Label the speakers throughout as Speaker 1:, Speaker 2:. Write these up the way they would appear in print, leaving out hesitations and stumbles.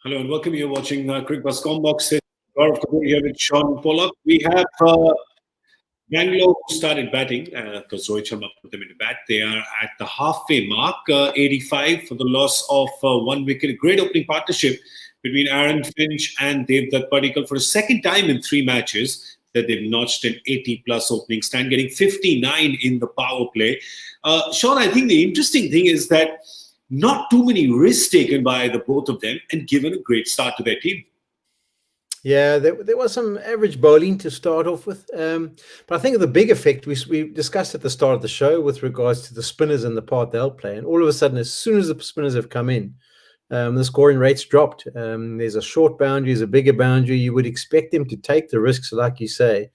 Speaker 1: Hello and welcome. You're watching Cricbuzz Comm Box. Gaurav Kapur here with Shaun Pollock. We have Bangalore who started batting because Rohit Sharma put them into bat. They are at the halfway mark, 85 for the loss of 1 wicket. A great opening partnership between Aaron Finch and Devdutt Padikkal for a second time in 3 matches that they've notched an 80-plus opening stand, getting 59 in the power play. Shaun, I think the interesting thing is that not too many risks taken by the both of them and given a great start to their team.
Speaker 2: Yeah, there was some average bowling to start off with. But I think the big effect we discussed at the start of the show with regards to the spinners and the part they'll play. And all of a sudden, as soon as the spinners have come in, the scoring rates dropped. There's a short boundary, there's a bigger boundary. You would expect them to take the risks, like you say.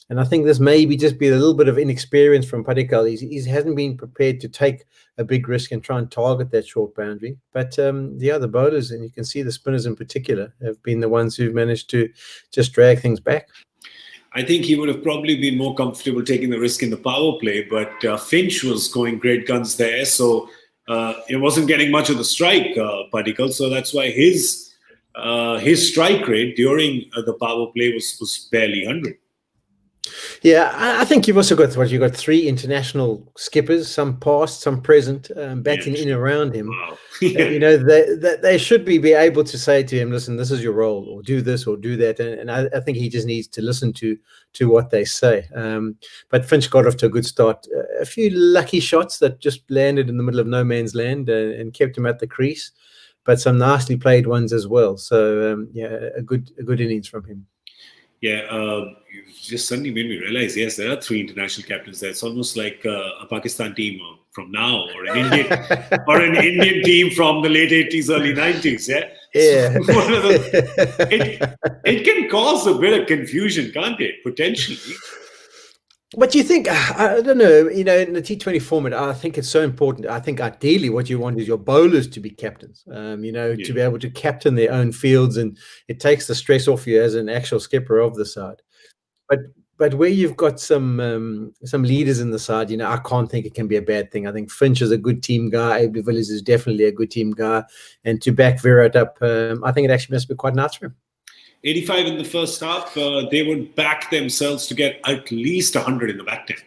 Speaker 2: And I think this maybe just be a little bit of inexperience from Padikkal. He hasn't been prepared to take a big risk and try and target that short boundary. But the other bowlers, and you can see the spinners in particular, have been the ones who've managed to just drag things back.
Speaker 1: I think he would have probably been more comfortable taking the risk in the power play, but Finch was going great guns there. So it wasn't getting much of the strike, Padikkal. So that's why his strike rate during the power play was barely 100.
Speaker 2: Yeah, I think you've also got 3 international skippers, some past, some present, batting in around him.
Speaker 1: Wow.
Speaker 2: They should be able to say to him, listen, this is your role, or do this or do that. And I think he just needs to listen to what they say. But Finch got off to a good start. A few lucky shots that just landed in the middle of no man's land and kept him at the crease, but some nicely played ones as well. So, a good innings from him.
Speaker 1: Yeah, you just suddenly made me realize, yes, there are 3 international captains there. It's almost like a Pakistan team from now, or an Indian team from the late 80s, early 90s. Yeah,
Speaker 2: yeah.
Speaker 1: It can cause a bit of confusion, can't it? Potentially.
Speaker 2: But you think, I don't know, in the T20 format, I think it's so important. I think ideally what you want is your bowlers to be captains, to be able to captain their own fields, and it takes the stress off you as an actual skipper of the side. But where you've got some leaders in the side, I can't think it can be a bad thing. I think Finch is a good team guy. Abe de Villiers is definitely a good team guy. And to back Virat up, I think it actually must be quite nice for him.
Speaker 1: 85 in the first half. They would back themselves to get at least 100 in the back 10.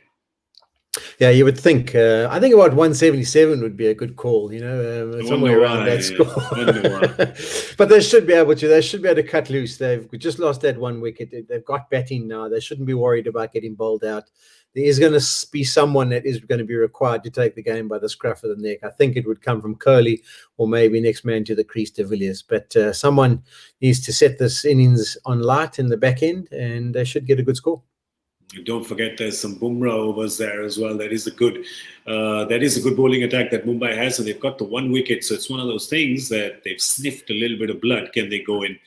Speaker 2: Yeah, you would think. I think about 177 would be a good call. Somewhere around that score. But they should be able to. They should be able to cut loose. They've just lost that 1 wicket. They've got batting now. They shouldn't be worried about getting bowled out. There is going to be someone that is going to be required to take the game by the scruff of the neck. I think it would come from Kohli, or maybe next man to the crease, de Villiers. But someone needs to set this innings on light in the back end, and they should get a good score.
Speaker 1: Don't forget, there's some Bumrah overs there as well. That is a good bowling attack that Mumbai has, and they've got the 1 wicket. So it's one of those things that they've sniffed a little bit of blood. Can they go in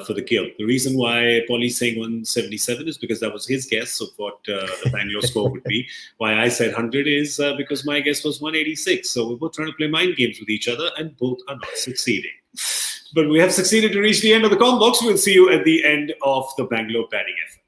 Speaker 1: for the kill? The reason why Paulie's saying 177 is because that was his guess of what the Bangalore score would be. Why I said 100 is because my guess was 186. So we're both trying to play mind games with each other, and both are not succeeding. But we have succeeded to reach the end of the comm box. We'll see you at the end of the Bangalore batting effort.